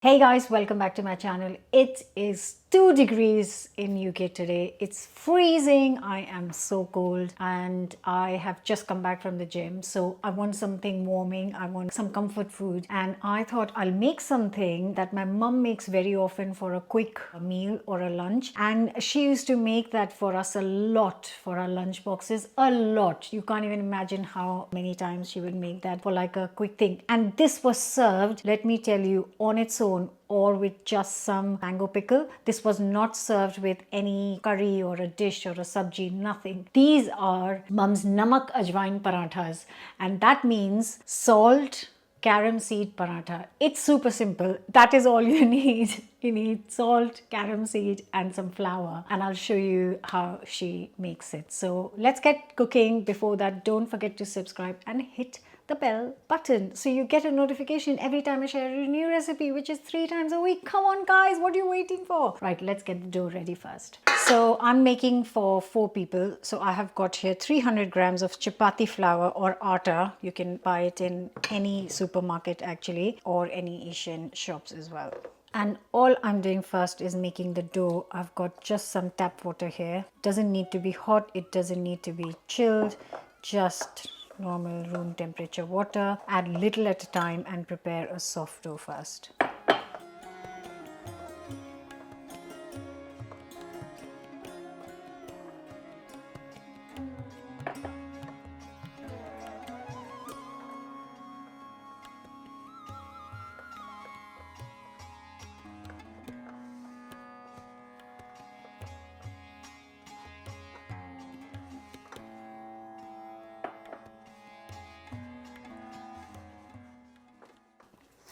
Hey guys, welcome back to my channel. It is 2 degrees in UK today. It's freezing. I am so cold and I have just come back from the gym. So I want something warming. I want some comfort food. And I thought I'll make something that my mum makes very often for a quick meal or a lunch. And she used to make that for us a lot for our lunch boxes. A lot. You can't even imagine how many times she would make that for like a quick thing. And this was served, let me tell you, on its own or with just some mango pickle. This was not served with any curry or a dish or a sabji, nothing. These are Mum's Namak Ajwain parathas, and that means salt, carom seed paratha. It's super simple. That is all you need. You need salt, carom seed and some flour, and I'll show you how she makes it. So let's get cooking. Before that, don't forget to subscribe and hit the bell button so you get a notification every time I share a new recipe, which is 3 times a week. Come on guys, what are you waiting for? Right, let's get the dough ready first. So I'm making for 4 people. So I have got here 300 grams of chapati flour or atta. You can buy it in any supermarket actually, or any Asian shops as well. And all I'm doing first is making the dough. I've got just some tap water here. Doesn't need to be hot, it doesn't need to be chilled, just normal room temperature water. Add little at a time and prepare a soft dough first.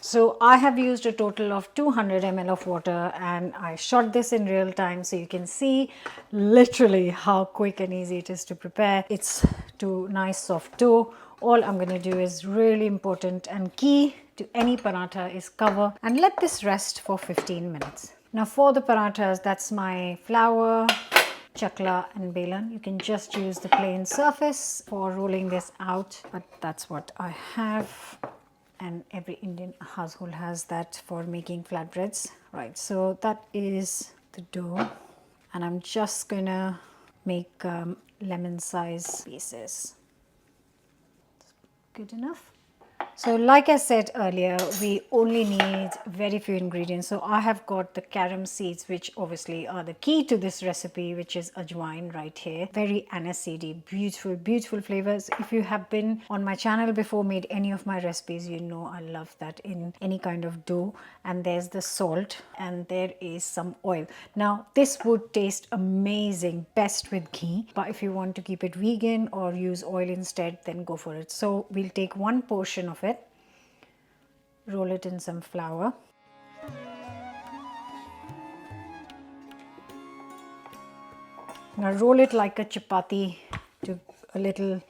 So I have used a total of 200 ml of water, and I shot this in real time so you can see literally how quick and easy it is to prepare. It's to nice soft dough. All I'm going to do is really important and key to any paratha is cover and let this rest for 15 minutes. Now for the parathas, that's my flour, chakla and belan. You can just use the plain surface for rolling this out, but that's what I have. And every Indian household has that for making flatbreads. Right, so that is the dough, and I'm just gonna make lemon size pieces. Good enough. So like I said earlier, we only need very few ingredients. So I have got the carom seeds, which obviously are the key to this recipe, which is ajwain right here. Very aniseedy, beautiful, beautiful flavors. If you have been on my channel before, made any of my recipes, you know I love that in any kind of dough. And there's the salt and there is some oil. Now this would taste amazing, best with ghee. But if you want to keep it vegan or use oil instead, then go for it. So we'll take one portion of it, roll it in some flour. Now roll it like a chapati, to a little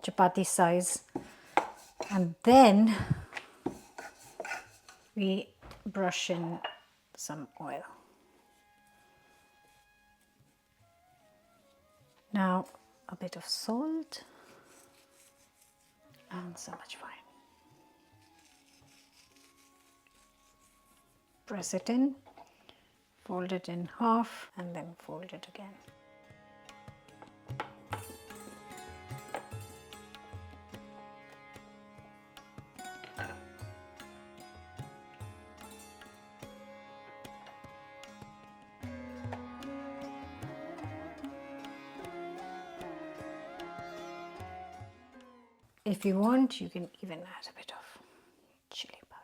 chapati size, and then we brush in some oil. Now a bit of salt and some ajwain. Press it in, fold it in half and then fold it again. If you want, you can even add a bit of chili powder.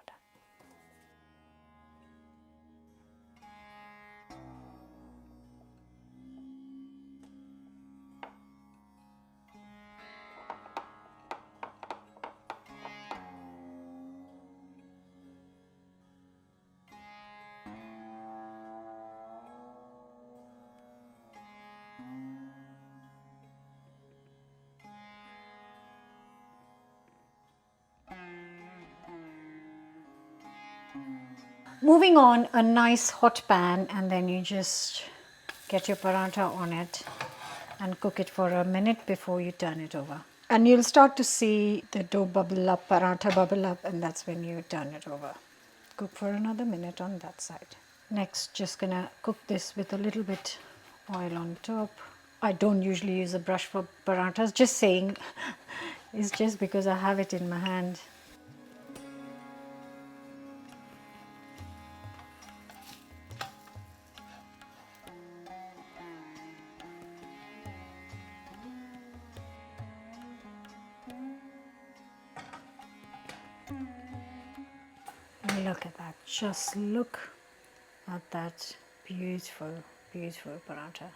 Moving on, a nice hot pan, and then you just get your paratha on it and cook it for a minute before you turn it over. And you'll start to see the dough bubble up, paratha bubble up, and that's when you turn it over. cook for another minute on that side. Next, just gonna cook this with a little bit oil on top. I don't usually use a brush for parathas, just saying. It's just because I have it in my hand. Look at that, just look at that beautiful, beautiful paratha.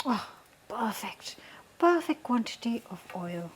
Oh, perfect, perfect quantity of oil.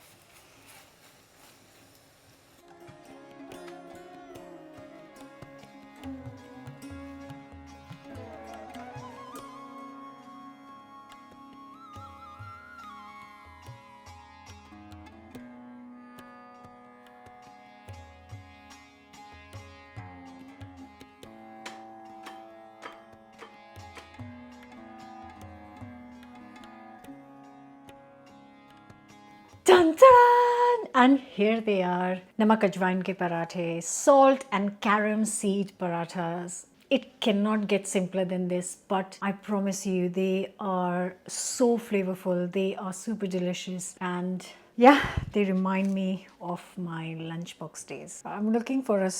Dun dun! And here they are, Namak Ajwain ke parathe, salt and carom seed parathas. It cannot get simpler than this, but I promise you they are so flavorful, they are super delicious, and yeah, they remind me of my lunchbox days. I'm looking for a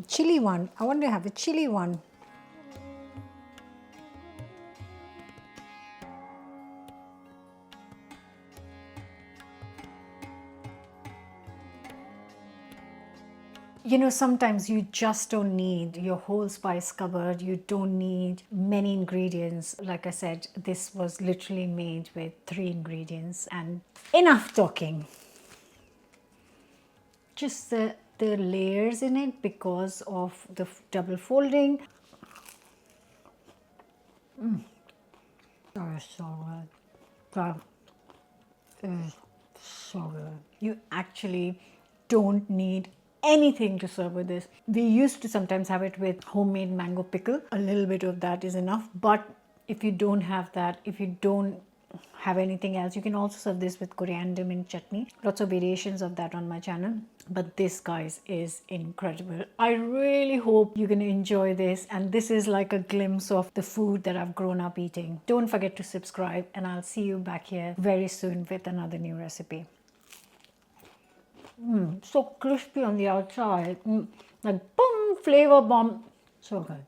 chili one. I want to have a chili one. You know, sometimes you just don't need your whole spice cupboard. You don't need many ingredients. Like I said, this was literally made with 3 ingredients and enough talking. Just the layers in it because of the double folding. That is so good. That is so good. You actually don't need anything to serve with this. We used to sometimes have it with homemade mango pickle. A little bit of that is enough. But if you don't have that, if you don't have anything else, you can also serve this with coriander mint chutney. Lots of variations of that on my channel. But this, guys, is incredible. I really hope you're going to enjoy this. And this is like a glimpse of the food that I've grown up eating. Don't forget to subscribe, and I'll see you back here very soon with another new recipe. So crispy on the outside, like boom, flavor bomb, so good.